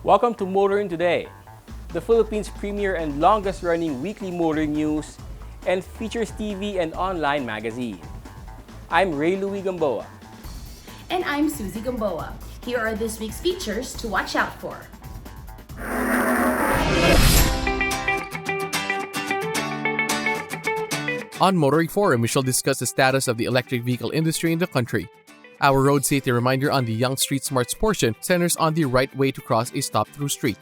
Welcome to Motoring Today, the Philippines' premier and longest-running weekly motor news and features TV and online magazine. I'm Ray Louie Gamboa. And I'm Susie Gamboa. Here are this week's features to watch out for. On Motoring Forum, we shall discuss the status of the electric vehicle industry in the country. Our road safety reminder on the Young Street Smarts portion centers on the right way to cross a stop-through street.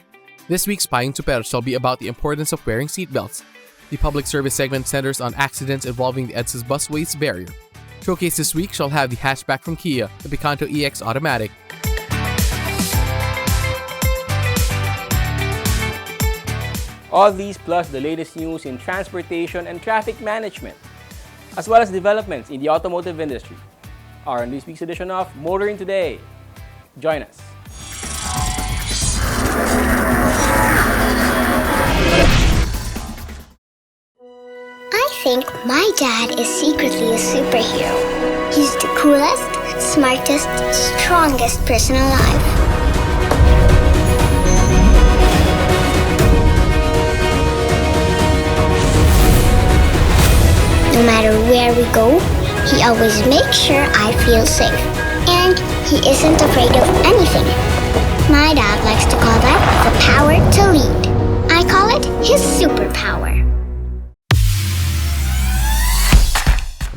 This week's Paying Tuper shall be about the importance of wearing seatbelts. The public service segment centers on accidents involving the EDSA's busways barrier. Showcase this week shall have the hatchback from Kia, the Picanto EX Automatic. All these plus the latest news in transportation and traffic management, as well as developments in the automotive industry, are in this week's edition of Motoring Today. Join us. I think my dad is secretly a superhero. He's the coolest, smartest, strongest person alive. No matter where we go, he always makes sure I feel safe. And he isn't afraid of anything. My dad likes to call that the power to lead. I call it his superpower.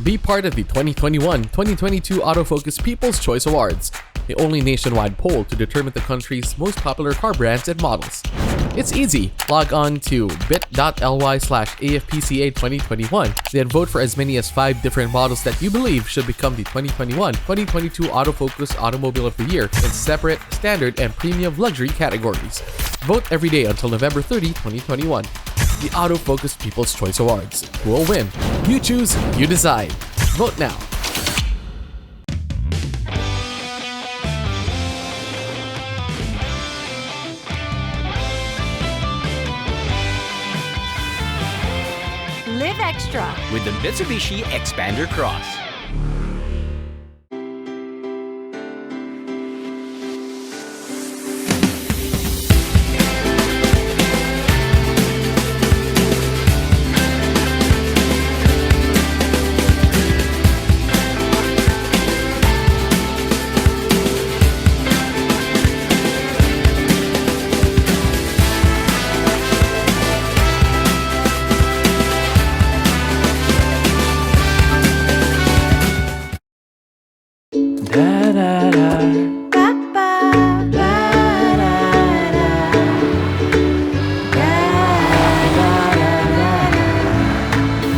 Be part of the 2021-2022 Autofocus People's Choice Awards, the only nationwide poll to determine the country's most popular car brands and models. It's easy. Log on to bit.ly/AFPCA2021, then vote for as many as 5 different models that you believe should become the 2021-2022 Autofocus Automobile of the Year in separate, standard, and premium luxury categories. Vote every day until November 30, 2021. The Autofocus People's Choice Awards. Who will win? You choose, you decide. Vote now. Live extra with the Mitsubishi Xpander Cross.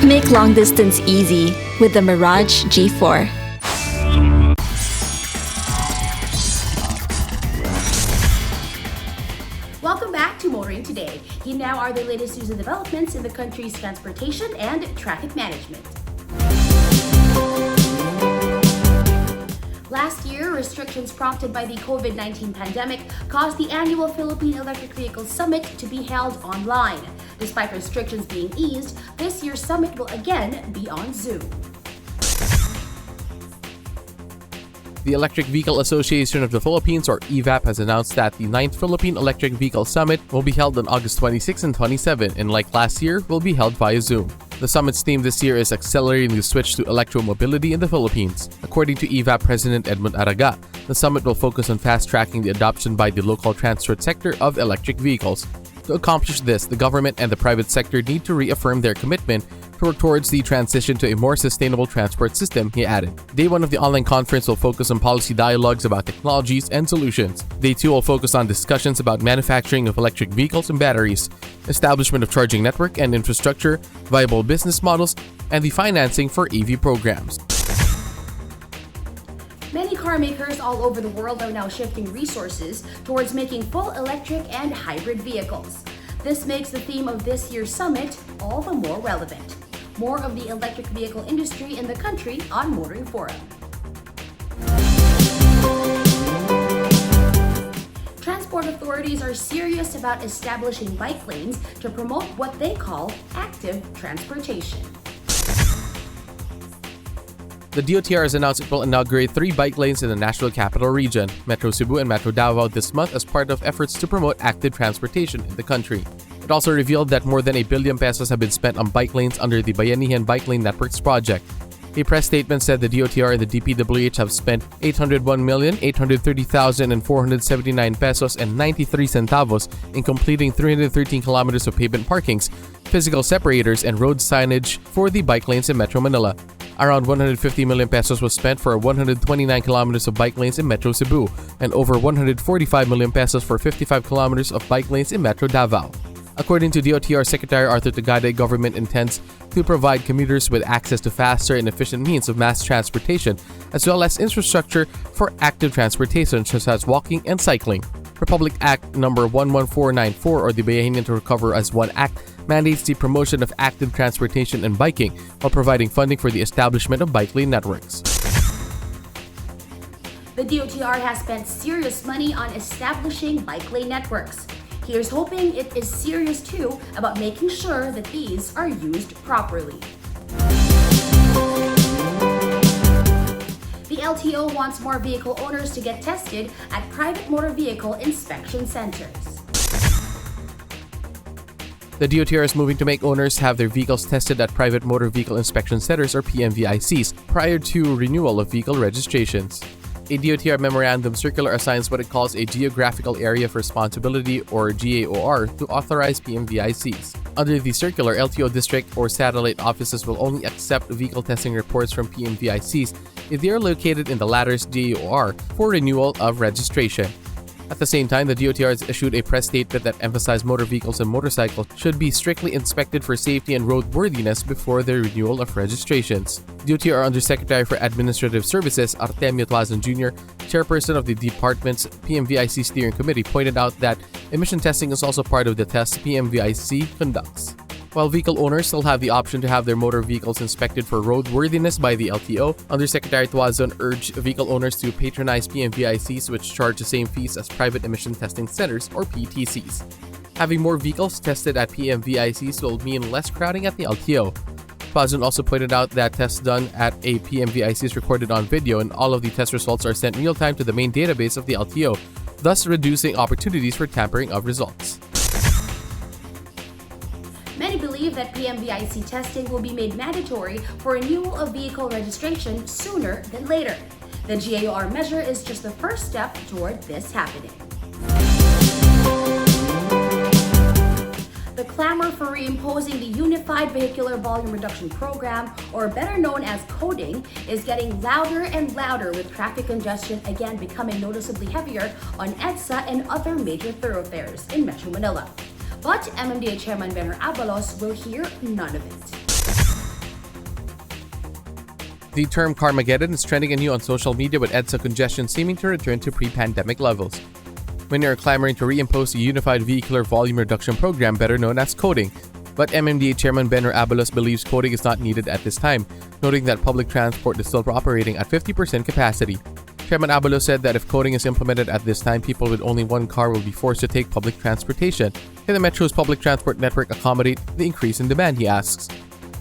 Make long distance easy with the Mirage G4. Welcome back to Motoring Today. Here now are the latest news and developments in the country's transportation and traffic management. Last year, restrictions prompted by the COVID-19 pandemic caused the annual Philippine Electric Vehicle Summit to be held online. Despite restrictions being eased, this year's summit will again be on Zoom. The Electric Vehicle Association of the Philippines, or EVAP, has announced that the 9th Philippine Electric Vehicle Summit will be held on August 26 and 27, and like last year, will be held via Zoom. The summit's theme this year is accelerating the switch to electromobility in the Philippines. According to EVAP President Edmund Araga, the summit will focus on fast-tracking the adoption by the local transport sector of electric vehicles. To accomplish this, the government and the private sector need to reaffirm their commitment to work towards the transition to a more sustainable transport system, he added. Day 1 of the online conference will focus on policy dialogues about technologies and solutions. Day 2 will focus on discussions about manufacturing of electric vehicles and batteries, establishment of charging network and infrastructure, viable business models, and the financing for EV programs. car makers all over the world are now shifting resources towards making full electric and hybrid vehicles. This makes the theme of this year's summit all the more relevant. More of the electric vehicle industry in the country on Motoring Forum. Transport authorities are serious about establishing bike lanes to promote what they call active transportation. The DOTR has announced it will inaugurate 3 bike lanes in the National Capital Region, Metro Cebu and Metro Davao this month as part of efforts to promote active transportation in the country. It also revealed that more than 1 billion pesos have been spent on bike lanes under the Bayanihan Bike Lane Networks project. A press statement said the DOTR and the DPWH have spent 801,830,479 pesos and 93 centavos in completing 313 kilometers of pavement parkings, physical separators, and road signage for the bike lanes in Metro Manila. Around 150 million pesos was spent for 129 kilometers of bike lanes in Metro Cebu and over 145 million pesos for 55 kilometers of bike lanes in Metro Davao. According to DOTR Secretary Arthur Tagada, government intends to provide commuters with access to faster and efficient means of mass transportation, as well as infrastructure for active transportation such as walking and cycling. Republic Act No. 11494, or the Bayanihan to Recover as One Act, mandates the promotion of active transportation and biking while providing funding for the establishment of bike lane networks. The DOTR has spent serious money on establishing bike lane networks. Here's hoping it is serious too about making sure that these are used properly. The LTO wants more vehicle owners to get tested at private motor vehicle inspection centers. The DOTR is moving to make owners have their vehicles tested at private motor vehicle inspection centers, or PMVICs, prior to renewal of vehicle registrations. A DOTR memorandum circular assigns what it calls a Geographical Area of Responsibility, or GAOR, to authorize PMVICs. Under the circular, LTO district or satellite offices will only accept vehicle testing reports from PMVICs if they are located in the latter's GAOR for renewal of registration. At the same time, the DOTR has issued a press statement that emphasized motor vehicles and motorcycles should be strictly inspected for safety and roadworthiness before their renewal of registrations. DOTR Undersecretary for Administrative Services Artemio Tuazon Jr., chairperson of the department's PMVIC Steering Committee, pointed out that emission testing is also part of the tests PMVIC conducts. While vehicle owners still have the option to have their motor vehicles inspected for roadworthiness by the LTO, Undersecretary Tuazon urged vehicle owners to patronize PMVICs, which charge the same fees as private emission testing centers, or PTCs. Having more vehicles tested at PMVICs will mean less crowding at the LTO. Tuazon also pointed out that tests done at a PMVIC is recorded on video, and all of the test results are sent real-time to the main database of the LTO, thus reducing opportunities for tampering of results. Many believe that PMVIC testing will be made mandatory for renewal of vehicle registration sooner than later. The GAOR measure is just the first step toward this happening. The clamor for reimposing the Unified Vehicular Volume Reduction Program, or better known as coding, is getting louder and louder, with traffic congestion again becoming noticeably heavier on EDSA and other major thoroughfares in Metro Manila. But MMDA Chairman Benner Abalos will hear none of it. The term Carmageddon is trending anew on social media, with EDSA congestion seeming to return to pre-pandemic levels. Many are clamoring to reimpose the Unified Vehicular Volume Reduction Program, better known as coding. But MMDA Chairman Benner Abalos believes coding is not needed at this time, noting that public transport is still operating at 50% capacity. Chairman Abalos said that if coding is implemented at this time, people with only one car will be forced to take public transportation. Can the Metro's public transport network accommodate the increase in demand, he asks.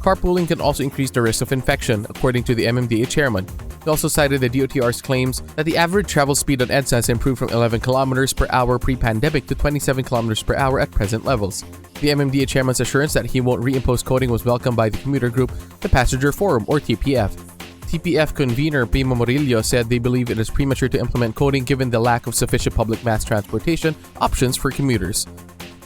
Carpooling can also increase the risk of infection, according to the MMDA chairman. He also cited the DOTR's claims that the average travel speed on EDSA has improved from 11 kilometers per hour pre-pandemic to 27 kilometers per hour at present levels. The MMDA chairman's assurance that he won't reimpose coding was welcomed by the commuter group, the Passenger Forum, or TPF. TPF convener Primo Murillo said they believe it is premature to implement coding given the lack of sufficient public mass transportation options for commuters.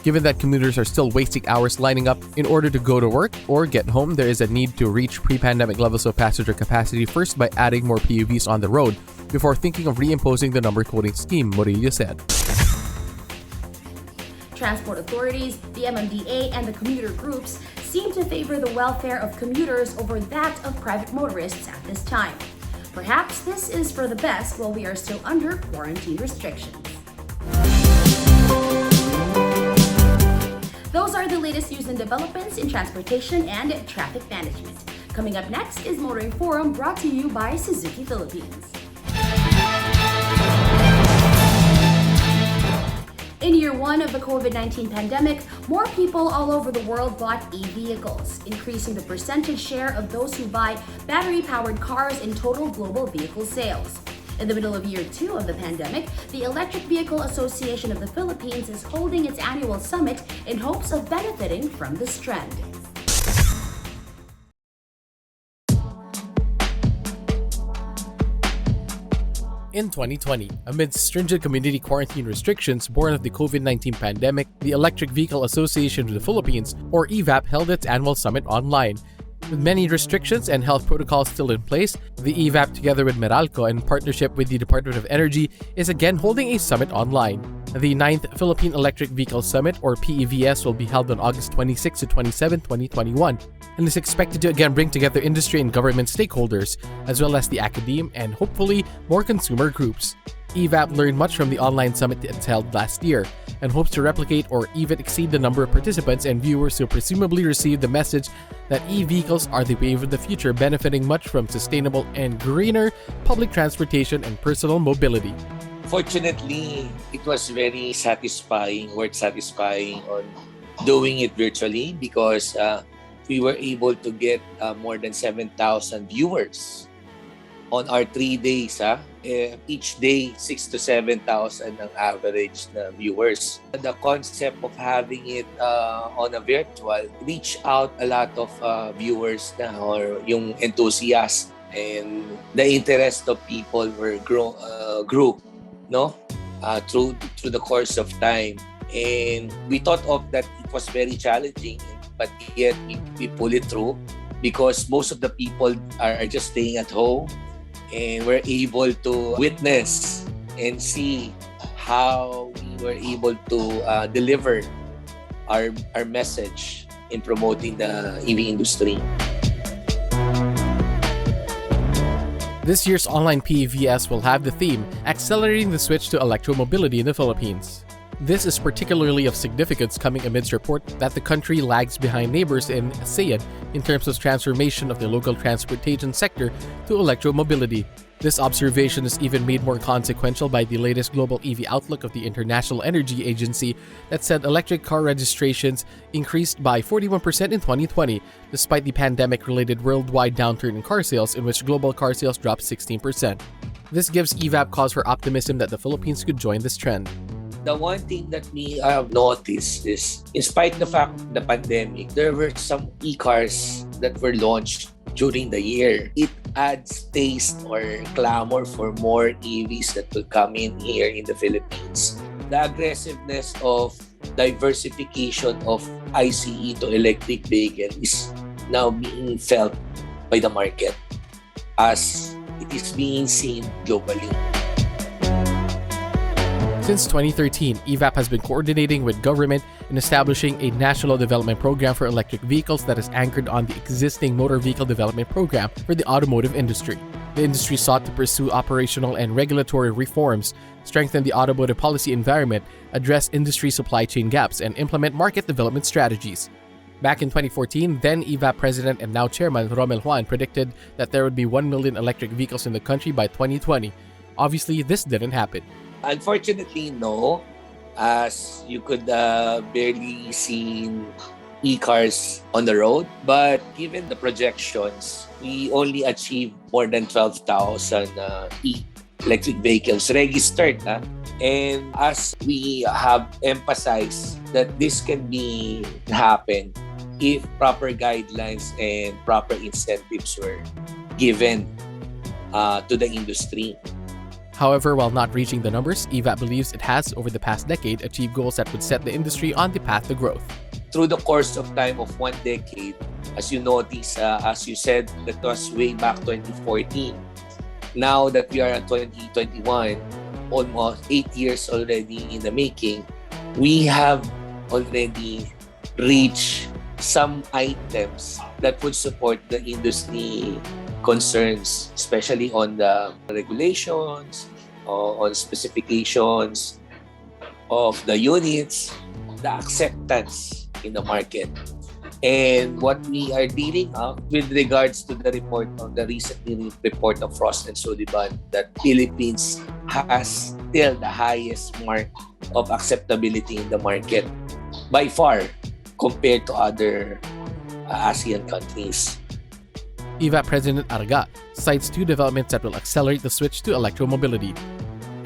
Given that commuters are still wasting hours lining up in order to go to work or get home, there is a need to reach pre-pandemic levels of passenger capacity first by adding more PUVs on the road before thinking of reimposing the number coding scheme, Murillo said. Transport authorities, the MMDA, and the commuter groups seem to favor the welfare of commuters over that of private motorists at this time. Perhaps this is for the best while we are still under quarantine restrictions. Those are the latest news and developments in transportation and traffic management. Coming up next is Motoring Forum, brought to you by Suzuki Philippines. In year one of the COVID-19 pandemic, more people all over the world bought e-vehicles, increasing the percentage share of those who buy battery-powered cars in total global vehicle sales. In the middle of year two of the pandemic, the Electric Vehicle Association of the Philippines is holding its annual summit in hopes of benefiting from this trend. In 2020, amid stringent community quarantine restrictions born of the COVID-19 pandemic, the Electric Vehicle Association of the Philippines, or EVAP, held its annual summit online. With many restrictions and health protocols still in place, the EVAP, together with Meralco in partnership with the Department of Energy, is again holding a summit online. The 9th Philippine Electric Vehicle Summit, or PEVS, will be held on August 26 to 27, 2021, and is expected to again bring together industry and government stakeholders, as well as the academe and hopefully more consumer groups. EVAP learned much from the online summit it held last year, and hopes to replicate or even exceed the number of participants and viewers who presumably received the message that e-vehicles are the wave of the future, benefiting much from sustainable and greener public transportation and personal mobility. Fortunately, it was very satisfying, work satisfying on doing it virtually because we were able to get more than 7,000 viewers on our 3 days. Each day, 6,000 to 7,000 ang average na viewers. The concept of having it on a virtual reach out a lot of viewers na, or yung enthusiasts, and the interest of people were grew, no? Through the course of time. And we thought of that it was very challenging, but yet we pull it through because most of the people are just staying at home, and we're able to witness and see how we were able to deliver our message in promoting the EV industry. This year's online PEVS will have the theme, Accelerating the Switch to Electromobility in the Philippines. This is particularly of significance coming amidst report that the country lags behind neighbors in ASEAN in terms of transformation of the local transportation sector to electromobility. This observation is even made more consequential by the latest global EV outlook of the International Energy Agency that said electric car registrations increased by 41% in 2020, despite the pandemic-related worldwide downturn in car sales, in which global car sales dropped 16%. This gives EVAP cause for optimism that the Philippines could join this trend. The one thing that we have noticed is, in spite of the fact of the pandemic, there were some e-cars that were launched during the year. It adds taste or clamor for more EVs that will come in here in the Philippines. The aggressiveness of diversification of ICE to electric vehicle is now being felt by the market as it is being seen globally. Since 2013, EVAP has been coordinating with government in establishing a national development program for electric vehicles that is anchored on the existing motor vehicle development program for the automotive industry. The industry sought to pursue operational and regulatory reforms, strengthen the automotive policy environment, address industry supply chain gaps, and implement market development strategies. Back in 2014, then EVAP President and now Chairman Romel Juan predicted that there would be 1 million electric vehicles in the country by 2020. Obviously, this didn't happen. Unfortunately, no. As you could barely see e-cars on the road. But given the projections, we only achieved more than 12,000 electric vehicles registered. And as we have emphasized that this can be happen if proper guidelines and proper incentives were given to the industry. However, while not reaching the numbers, EVAP believes it has, over the past decade, achieved goals that would set the industry on the path to growth. Through the course of time of 1 decade, as you notice, as you said, that was way back 2014. Now that we are at 2021, almost 8 years already in the making, we have already reached some items that would support the industry concerns, especially on the regulations, on specifications of the units, the acceptance in the market. And what we are dealing with regards to the report of the recently report of Frost and Sullivan, that Philippines has still the highest mark of acceptability in the market by far compared to other ASEAN countries. EVAP President Arga cites two developments that will accelerate the switch to electromobility.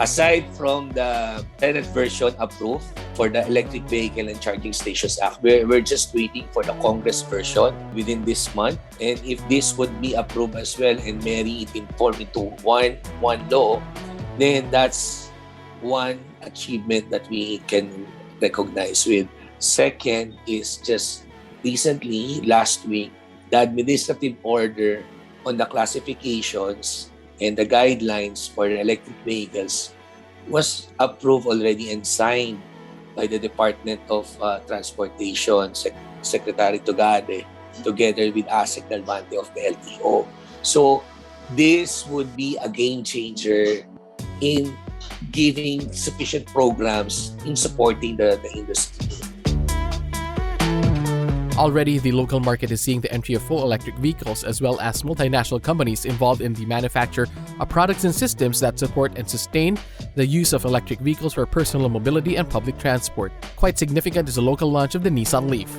Aside from the Senate version approved for the Electric Vehicle and Charging Stations Act, we're just waiting for the Congress version within this month. And if this would be approved as well and marry it into one law, then that's one achievement that we can recognize with. Second is just recently, last week, the administrative order on the classifications and the guidelines for electric vehicles was approved already and signed by the Department of Transportation, Secretary Togade, together with ASEC Galvante of the LTO. So this would be a game changer in giving sufficient programs in supporting the industry. Already, the local market is seeing the entry of full electric vehicles as well as multinational companies involved in the manufacture of products and systems that support and sustain the use of electric vehicles for personal mobility and public transport. Quite significant is the local launch of the Nissan Leaf.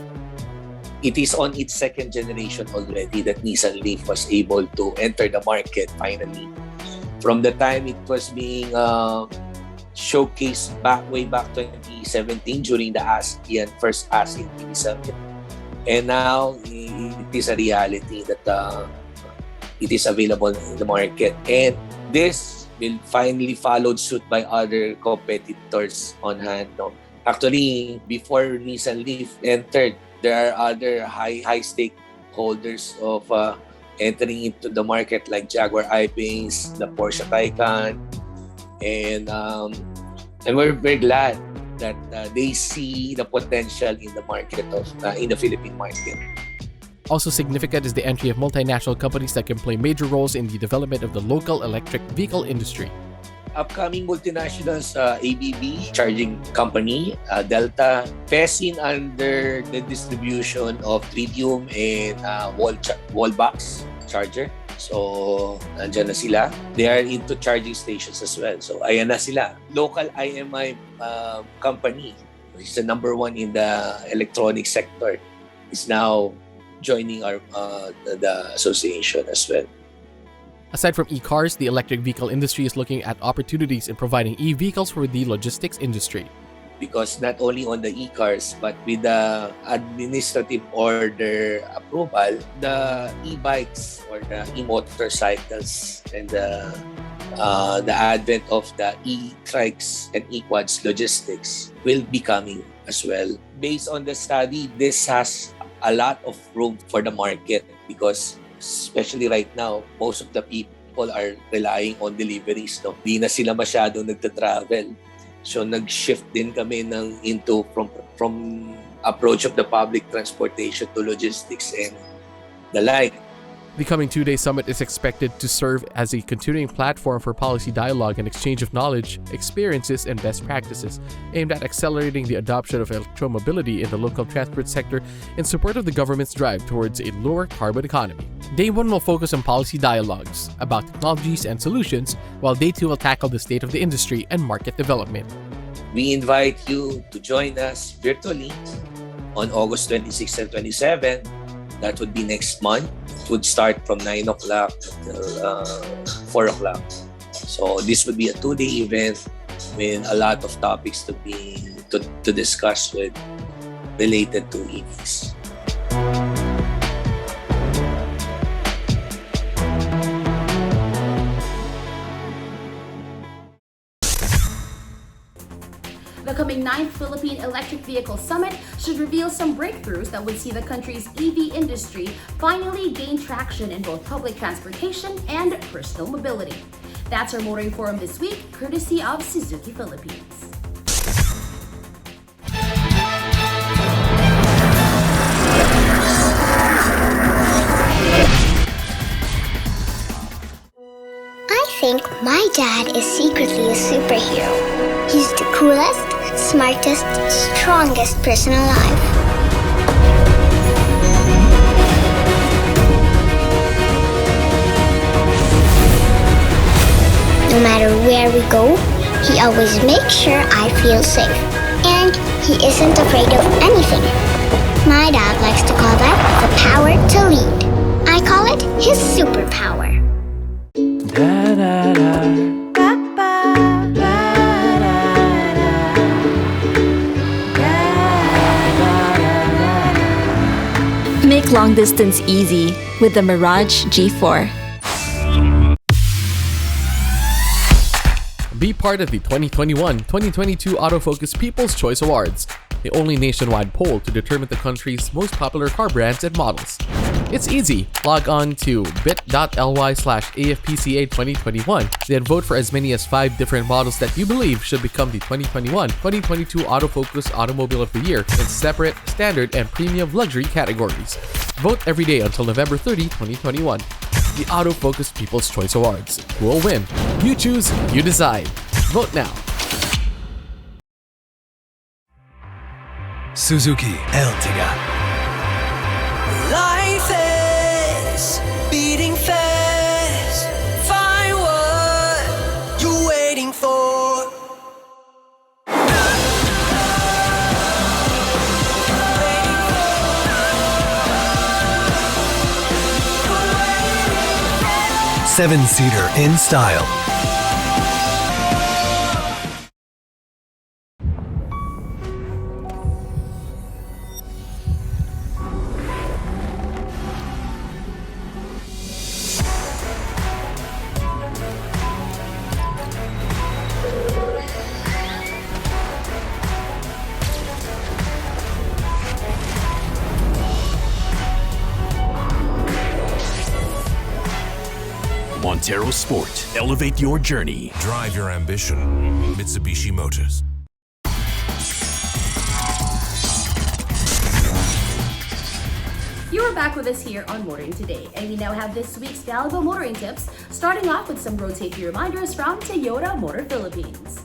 It is on its second generation already that Nissan Leaf was able to enter the market finally. From the time it was being showcased way back 2017 during the first ASEAN EV Summit. And now it is a reality that it is available in the market. And this will finally follow suit by other competitors on hand. No? Actually, before Nissan Leaf entered, there are other high stakeholders of entering into the market like Jaguar I-Pace, the Porsche Taycan, and we're very glad that they see the potential in the market in the Philippine market. Also significant is the entry of multinational companies that can play major roles in the development of the local electric vehicle industry. Upcoming multinationals, ABB, charging company, Delta, Fesin under the distribution of lithium and wall box charger. So, nandyan na sila. They are into charging stations as well. So, ayan na sila. Local IMI company, which is the number one in the electronic sector, is now joining the association as well. Aside from e-cars, the electric vehicle industry is looking at opportunities in providing e-vehicles for the logistics industry. Because not only on the e-cars, but with the administrative order approval, the e-bikes or the e-motorcycles and the advent of the e-trikes and e-quads logistics will be coming as well. Based on the study, this has a lot of room for the market because especially right now, most of the people are relying on deliveries. No? Di na sila masyadong nagta-travel. So nag-shift din kami from approach of the public transportation to logistics and the like. The coming two-day summit is expected to serve as a continuing platform for policy dialogue and exchange of knowledge, experiences, and best practices aimed at accelerating the adoption of electromobility in the local transport sector in support of the government's drive towards a lower carbon economy. Day 1 will focus on policy dialogues about technologies and solutions, while Day 2 will tackle the state of the industry and market development. We invite you to join us virtually on August 26 and 27. That would be next month. It would start from 9 o'clock until 4 o'clock. So this would be a 2-day event with a lot of topics to discuss with related to EVs. The coming 9th Philippine Electric Vehicle Summit should reveal some breakthroughs that would see the country's EV industry finally gain traction in both public transportation and personal mobility. That's our Motoring Forum this week, courtesy of Suzuki Philippines. think my dad is secretly a superhero. He's the coolest, smartest, strongest person alive. No matter where we go, he always makes sure I feel safe. And he isn't afraid of anything. My dad likes to call that the power to lead. I call it his superpower. Make long distance easy with the Mirage G4. Be part of the 2021-2022 Autofocus People's Choice Awards, the only nationwide poll to determine the country's most popular car brands and models. It's easy. Log on to bit.ly/AFPCA2021, then vote for as many as 5 different models that you believe should become the 2021-2022 Autofocus Automobile of the Year in separate, standard, and premium luxury categories. Vote every day until November 30, 2021. The Autofocus People's Choice Awards. Who will win? You choose, you decide. Vote now. Suzuki Ertiga. Life is beating fast. Find what you're waiting for. Seven-seater in style. Montero Sport. Elevate your journey. Drive your ambition. Mitsubishi Motors. You are back with us here on Motoring Today, and we now have this week's valuable motoring tips, starting off with some road safety reminders from Toyota Motor Philippines.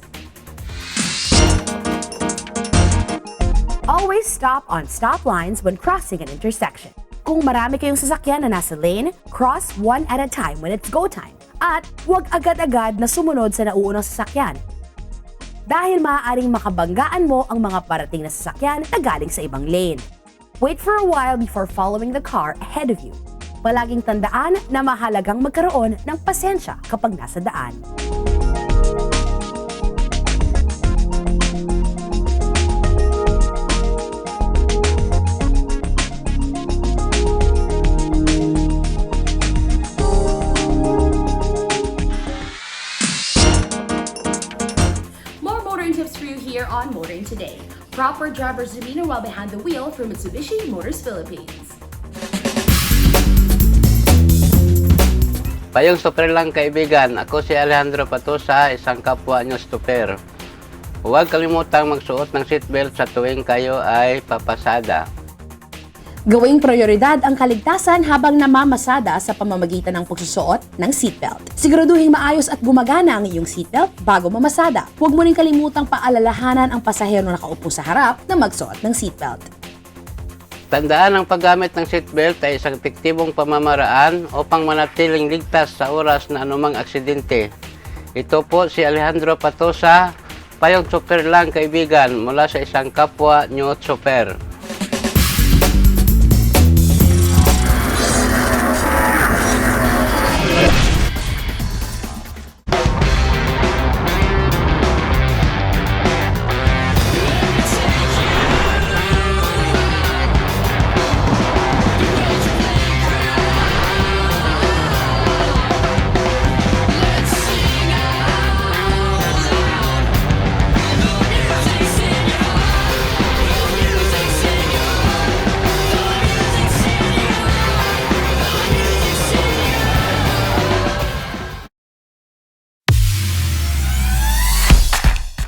Always stop on stop lines when crossing an intersection. Kung marami kayong sasakyan na nasa lane, cross one at a time when it's go time. At huwag agad-agad na sumunod sa nauunang sasakyan. Dahil maaaring makabanggaan mo ang mga parating na sasakyan na galing sa ibang lane. Wait for a while before following the car ahead of you. Palaging tandaan na mahalagang magkaroon ng pasensya kapag nasa daan. On Motoring Today. Proper driver's demeanor while behind the wheel from Mitsubishi Motors Philippines. Payong super lang kaibigan, ako si Alejandro Patosa, isang kapwa nyo stopper. Huwag kalimutang magsuot ng seatbelt sa tuwing kayo ay papasada. Gawing prioridad ang kaligtasan habang namamasada sa pamamagitan ng pagsusuot ng seatbelt. Siguraduhing maayos at gumagana ang iyong seatbelt bago mamasada. Huwag mo rin kalimutang paalalahanan ang pasahero na nakaupo sa harap na magsuot ng seatbelt. Tandaan ang paggamit ng seatbelt ay isang epektibong pamamaraan upang manatiling ligtas sa oras na anumang aksidente. Ito po si Alejandro Patosa, payong super lang kaibigan mula sa isang kapwa nyo super.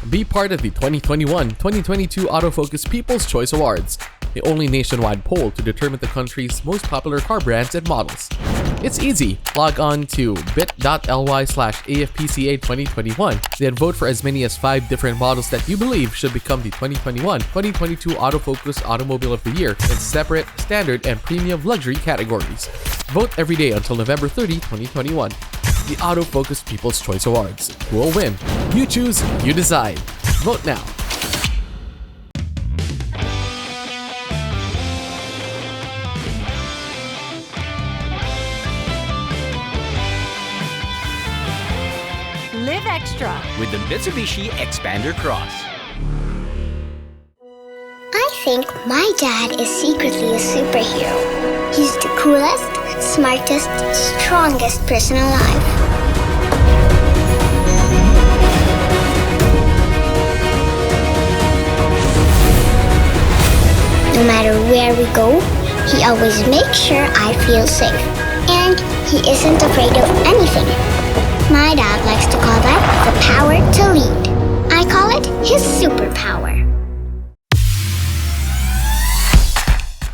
Be part of the 2021-2022 Autofocus People's Choice Awards, the only nationwide poll to determine the country's most popular car brands and models. It's easy. Log on to bit.ly/AFPCA2021, then vote for as many as 5 different models that you believe should become the 2021-2022 Autofocus Automobile of the Year in separate, standard, and premium luxury categories. Vote every day until November 30, 2021. The Autofocus People's Choice Awards. Who will win? You choose, you decide. Vote now. Live extra with the Mitsubishi Xpander Cross. I think my dad is secretly a superhero. He's the coolest, smartest, strongest person alive. No matter where we go, he always makes sure I feel safe. And he isn't afraid of anything. My dad likes to call that the power to lead. I call it his superpower.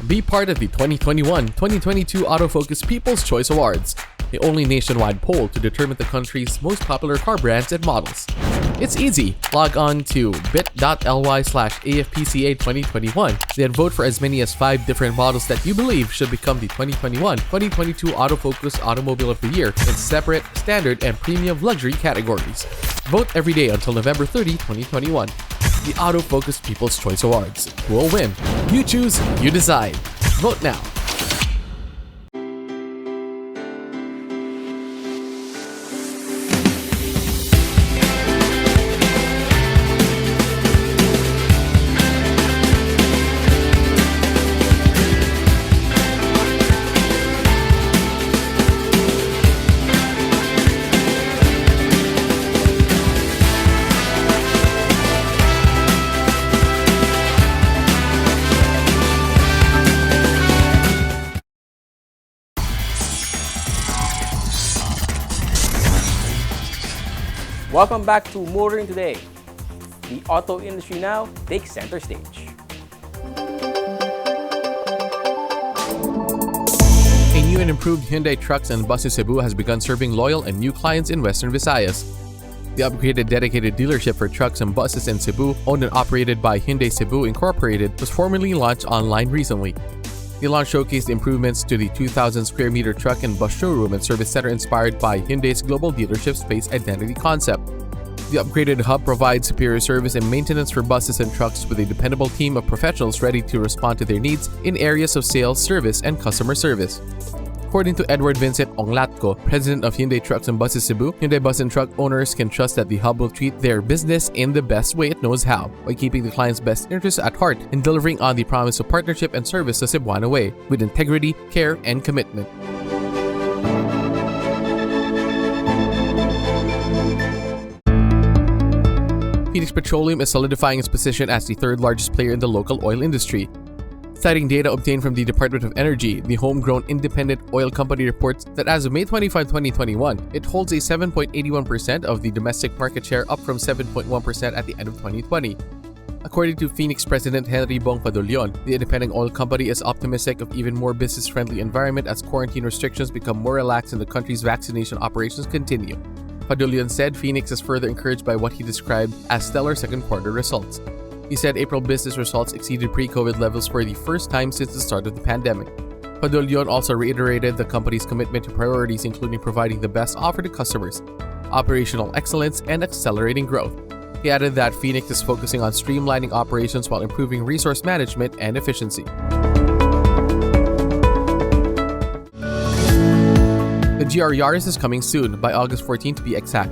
Be part of the 2021-2022 Autofocus People's Choice Awards, the only nationwide poll to determine the country's most popular car brands and models. It's easy. Log on to bit.ly/AFPCA2021, then vote for as many as 5 different models that you believe should become the 2021-2022 Autofocus Automobile of the Year in separate, standard, and premium luxury categories. Vote every day until November 30, 2021. The Autofocus People's Choice Awards. Who will win? You choose, you decide. Vote now. Welcome back to Motoring Today. The auto industry now takes center stage. A new and improved Hyundai Trucks and Buses Cebu has begun serving loyal and new clients in Western Visayas. The upgraded dedicated dealership for trucks and buses in Cebu, owned and operated by Hyundai Cebu Incorporated, was formally launched online recently. The launch showcased improvements to the 2,000 square meter truck and bus showroom and service center inspired by Hyundai's global dealership space identity concept. The upgraded hub provides superior service and maintenance for buses and trucks with a dependable team of professionals ready to respond to their needs in areas of sales, service, and customer service. According to Edward Vincent Onglatco, president of Hyundai Trucks and Buses Cebu, Hyundai bus and truck owners can trust that the hub will treat their business in the best way it knows how, by keeping the client's best interests at heart and delivering on the promise of partnership and service the Cebuano way, with integrity, care, and commitment. Phoenix Petroleum is solidifying its position as the third largest player in the local oil industry. Citing data obtained from the Department of Energy, the homegrown independent oil company reports that as of May 25, 2021, it holds a 7.81% of the domestic market share, up from 7.1% at the end of 2020. According to Phoenix President Henry Bong Padulyon, the independent oil company is optimistic of even more business-friendly environment as quarantine restrictions become more relaxed and the country's vaccination operations continue. Padulyon said Phoenix is further encouraged by what he described as stellar second quarter results. He said April business results exceeded pre-COVID levels for the first time since the start of the pandemic. Padulyon also reiterated the company's commitment to priorities including providing the best offer to customers, operational excellence, and accelerating growth. He added that Phoenix is focusing on streamlining operations while improving resource management and efficiency. The GR YARIS is coming soon, by August 14 to be exact.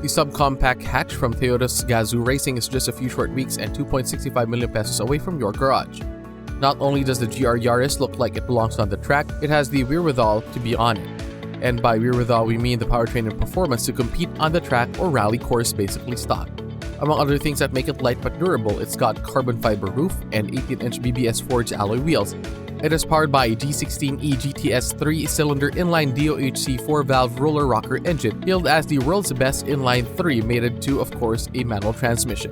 The subcompact hatch from Toyota's Gazoo Racing is just a few short weeks and 2.65 million pesos away from your garage. Not only does the GR YARIS look like it belongs on the track, it has the wherewithal to be on it. And by wherewithal, we mean the powertrain and performance to compete on the track or rally course basically stock. Among other things that make it light but durable, it's got carbon fiber roof and 18-inch BBS forged alloy wheels. It is powered by a G16E GTS 3-cylinder inline DOHC 4-valve roller rocker engine, hailed as the world's best inline 3, mated to, of course, a manual transmission.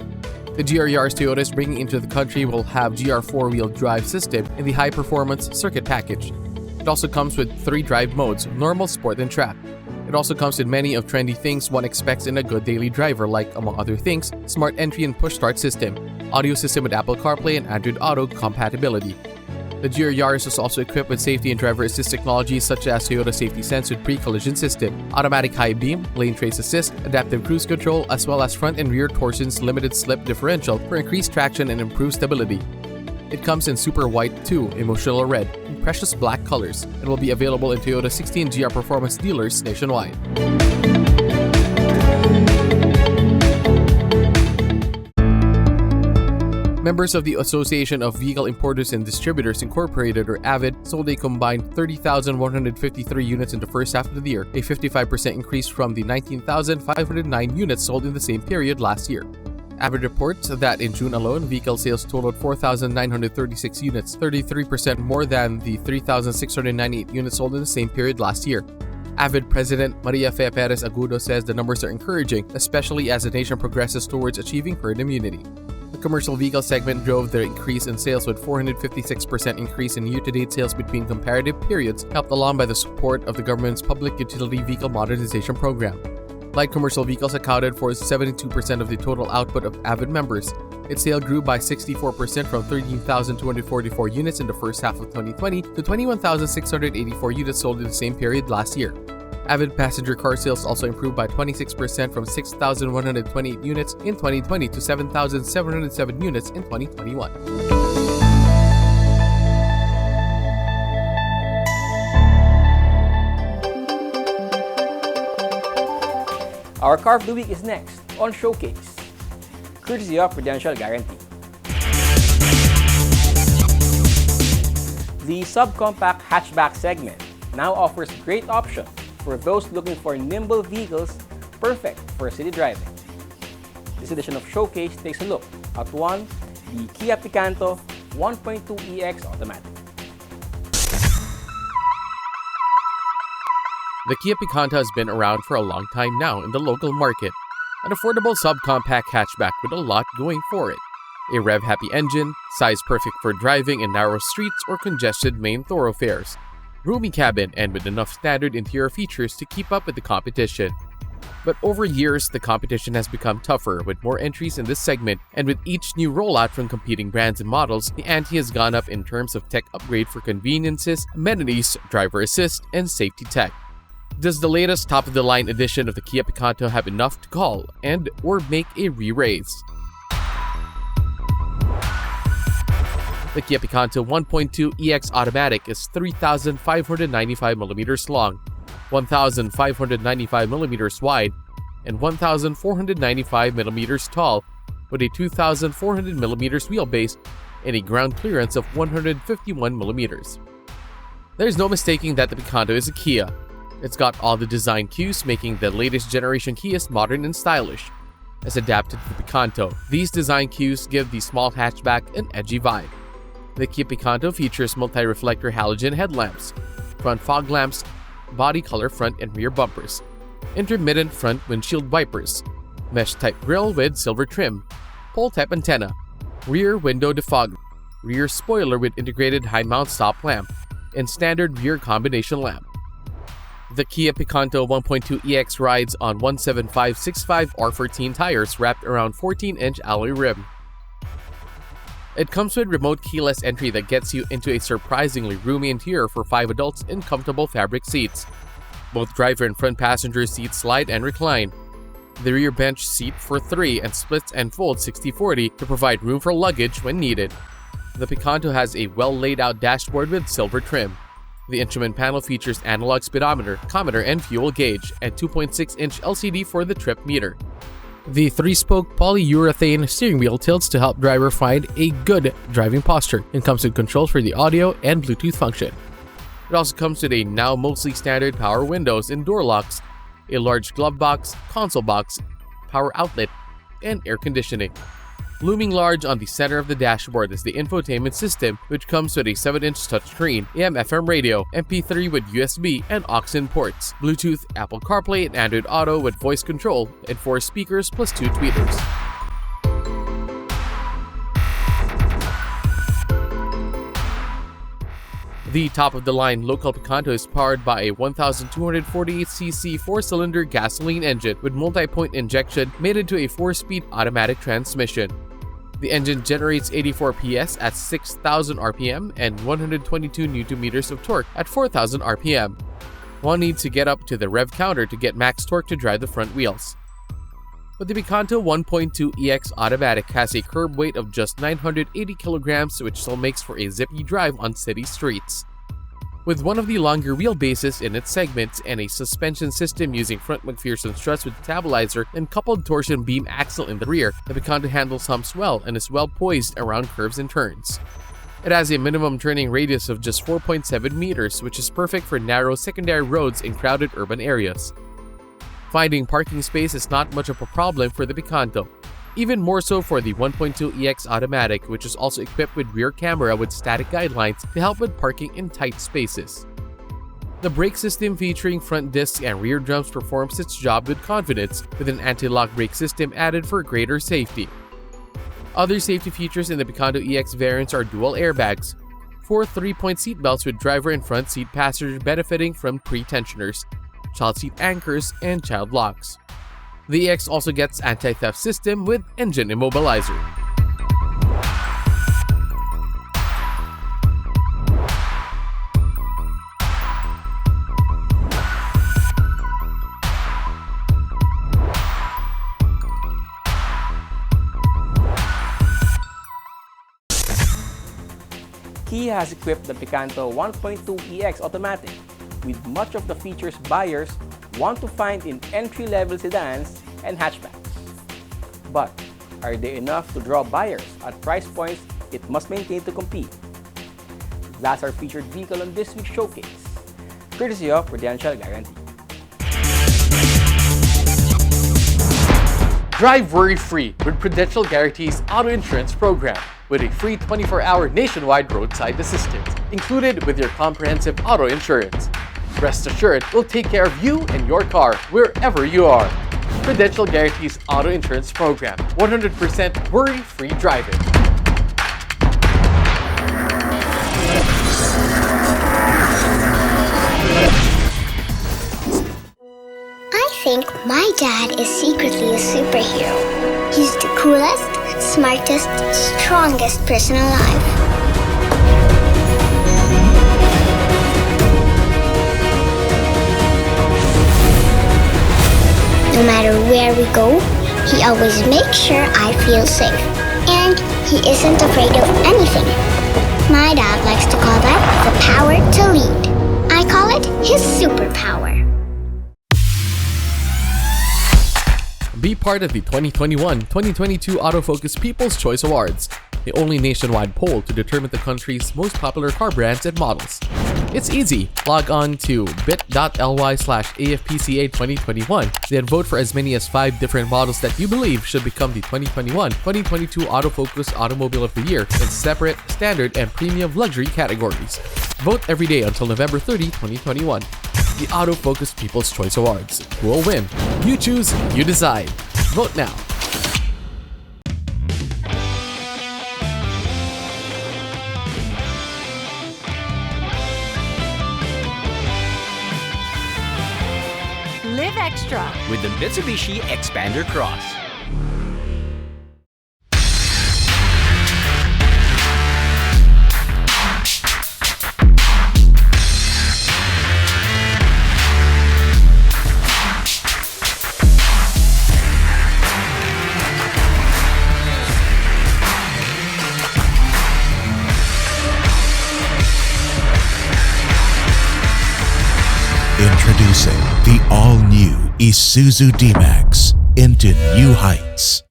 The GR YARIS Toyota is bringing into the country will have GR 4-wheel drive system in the high-performance circuit package. It also comes with 3 drive modes, normal, sport, and track. It also comes with many of trendy things one expects in a good daily driver like, among other things, smart entry and push start system, audio system with Apple CarPlay and Android Auto compatibility. The GR Yaris was also equipped with safety and driver assist technologies such as Toyota Safety Sense with pre-collision system, automatic high beam, lane trace assist, adaptive cruise control, as well as front and rear torsions limited slip differential for increased traction and improved stability. It comes in Super White 2, Emotional Red, and Precious Black colors, and will be available in Toyota 16 GR Performance dealers nationwide. Members of the Association of Vehicle Importers and Distributors Incorporated, or AVID, sold a combined 30,153 units in the first half of the year, a 55% increase from the 19,509 units sold in the same period last year. AVID reports that in June alone, vehicle sales totaled 4,936 units, 33% more than the 3,698 units sold in the same period last year. AVID President Maria Fe Perez Agudo says the numbers are encouraging, especially as the nation progresses towards achieving herd immunity. The commercial vehicle segment drove the increase in sales with 456% increase in year-to-date sales between comparative periods, helped along by the support of the government's Public Utility Vehicle Modernization Program. Light commercial vehicles accounted for 72% of the total output of AVID members. Its sale grew by 64% from 13,244 units in the first half of 2020 to 21,684 units sold in the same period last year. AVID passenger car sales also improved by 26% from 6,128 units in 2020 to 7,707 units in 2021. Our Car of the Week is next on Showcase, courtesy of Prudential Guarantee. The subcompact hatchback segment now offers great options for those looking for nimble vehicles perfect for city driving. This edition of Showcase takes a look at the Kia Picanto 1.2 EX Automatic. The Kia Picanto has been around for a long time now in the local market. An affordable subcompact hatchback with a lot going for it. A rev-happy engine, size perfect for driving in narrow streets or congested main thoroughfares. Roomy cabin and with enough standard interior features to keep up with the competition. But over years, the competition has become tougher with more entries in this segment, and with each new rollout from competing brands and models, the ante has gone up in terms of tech upgrade for conveniences, amenities, driver assist, and safety tech. Does the latest top-of-the-line edition of the Kia Picanto have enough to call and or make a re-raise? The Kia Picanto 1.2 EX Automatic is 3,595mm long, 1,595mm wide, and 1,495mm tall, with a 2,400mm wheelbase and a ground clearance of 151mm. There's no mistaking that the Picanto is a Kia. It's got all the design cues, making the latest generation Kias modern and stylish. As adapted to the Picanto, these design cues give the small hatchback an edgy vibe. The Kia Picanto features multi-reflector halogen headlamps, front fog lamps, body color front and rear bumpers, intermittent front windshield wipers, mesh-type grille with silver trim, pole-type antenna, rear window defogger, rear spoiler with integrated high-mount stop lamp, and standard rear combination lamp. The Kia Picanto 1.2 EX rides on 175/65 R14 tires wrapped around 14-inch alloy rim. It comes with remote keyless entry that gets you into a surprisingly roomy interior for 5 adults in comfortable fabric seats. Both driver and front passenger seats slide and recline. The rear bench seat for 3 and splits and folds 60/40 to provide room for luggage when needed. The Picanto has a well-laid-out dashboard with silver trim. The instrument panel features analog speedometer, tachometer, and fuel gauge, and 2.6-inch LCD for the trip meter. The 3-spoke polyurethane steering wheel tilts to help driver find a good driving posture and comes with controls for the audio and Bluetooth function. It also comes with a now mostly standard power windows and door locks, a large glove box, console box, power outlet, and air conditioning. Looming large on the center of the dashboard is the infotainment system, which comes with a 7-inch touchscreen, AM/FM radio, MP3 with USB and aux-in ports, Bluetooth, Apple CarPlay, and Android Auto with voice control, and 4 speakers plus 2 tweeters. The top-of-the-line local Picanto is powered by a 1,248cc 4-cylinder gasoline engine with multi-point injection mated to a 4-speed automatic transmission. The engine generates 84 PS at 6,000 RPM and 122 Nm of torque at 4,000 RPM. One needs to get up to the rev counter to get max torque to drive the front wheels. But the Picanto 1.2 EX Automatic has a curb weight of just 980 kilograms, which still makes for a zippy drive on city streets. With one of the longer wheelbases in its segments and a suspension system using front McPherson struts with stabilizer and coupled torsion beam axle in the rear, the Picanto handles humps well and is well poised around curves and turns. It has a minimum turning radius of just 4.7 meters, which is perfect for narrow secondary roads in crowded urban areas. Finding parking space is not much of a problem for the Picanto, even more so for the 1.2 EX Automatic, which is also equipped with rear camera with static guidelines to help with parking in tight spaces. The brake system featuring front discs and rear drums performs its job with confidence, with an anti-lock brake system added for greater safety. Other safety features in the Picanto EX variants are dual airbags, 4 3-point seat belts with driver and front seat passengers benefiting from pre-tensioners, child seat anchors, and child locks. The EX also gets anti-theft system with engine immobilizer. Kia has equipped the Picanto 1.2 EX Automatic with much of the features buyers want to find in entry-level sedans and hatchbacks. But are they enough to draw buyers at price points it must maintain to compete? That's our featured vehicle on this week's showcase, courtesy of Prudential Guarantee. Drive worry-free with Prudential Guarantee's auto insurance program with a free 24-hour nationwide roadside assistance included with your comprehensive auto insurance. Rest assured, we'll take care of you and your car wherever you are. Prudential Guarantee's auto insurance program, 100% worry-free driving. I think my dad is secretly a superhero. He's the coolest, smartest, strongest person alive. No matter where we go, he always makes sure I feel safe. And he isn't afraid of anything. My dad likes to call that the power to lead. I call it his superpower. Be part of the 2021-2022 Autofocus People's Choice Awards, the only nationwide poll to determine the country's most popular car brands and models. It's easy. Log on to bit.ly/AFPCA2021, then vote for as many as 5 different models that you believe should become the 2021-2022 Autofocus Automobile of the Year in separate, standard, and premium luxury categories. Vote every day until November 30, 2021. The Autofocus People's Choice Awards. Who will win? You choose, you decide. Vote now. Live extra with the Mitsubishi Xpander Cross. Introducing the all-new Isuzu D-Max into new heights.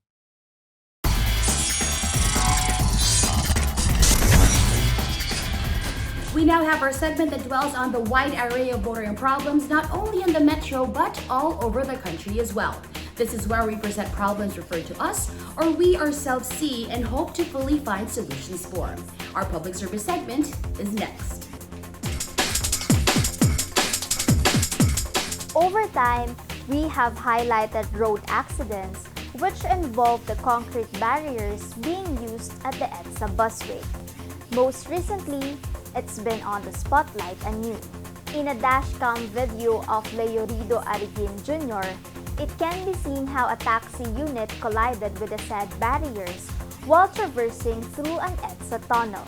We now have our segment that dwells on the wide array of motoring problems, not only in the metro, but all over the country as well. This is where we present problems referred to us, or we ourselves see and hope to fully find solutions for. Our public service segment is next. Over time, we have highlighted road accidents which involve the concrete barriers being used at the EDSA busway. Most recently, it's been on the spotlight anew. In a dashcam video of Leorido Arigin Jr., it can be seen how a taxi unit collided with the said barriers while traversing through an EDSA tunnel.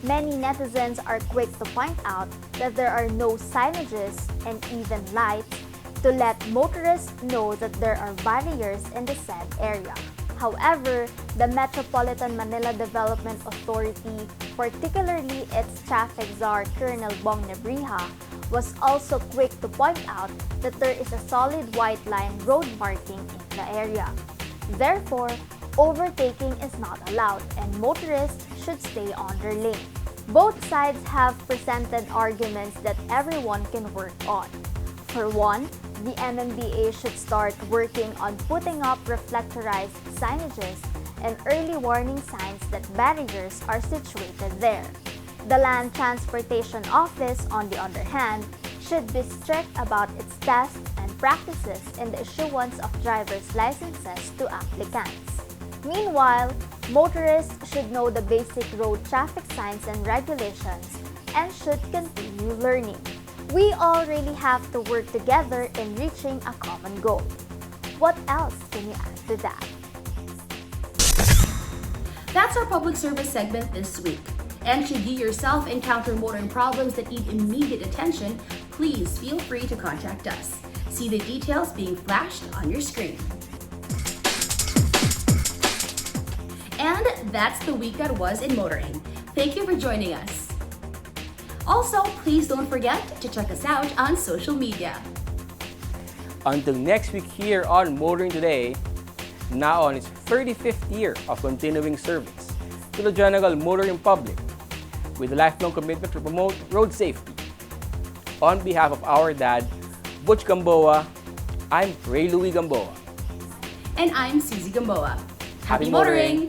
Many netizens are quick to point out that there are no signages and even lights to let motorists know that there are barriers in the said area. However, the Metropolitan Manila Development Authority, particularly its traffic czar Colonel Bong Nebriha, was also quick to point out that there is a solid white line road marking in the area. Therefore, overtaking is not allowed and motorists should stay on their lane. Both sides have presented arguments that everyone can work on. For one, the MMDA should start working on putting up reflectorized signages and early warning signs that barriers are situated there. The Land Transportation Office, on the other hand, should be strict about its tests and practices in the issuance of driver's licenses to applicants. Meanwhile, motorists should know the basic road traffic signs and regulations and should continue learning. We all really have to work together in reaching a common goal. What else can you add to that? That's our public service segment this week. And should you yourself encounter motoring problems that need immediate attention, please feel free to contact us. See the details being flashed on your screen. And that's the week that was in motoring. Thank you for joining us. Also, please don't forget to check us out on social media. Until next week here on Motoring Today, now on its 35th year of continuing service to the general motoring public with a lifelong commitment to promote road safety. On behalf of our dad, Butch Gamboa, I'm Ray Louie Gamboa. And I'm Susie Gamboa. Happy motoring!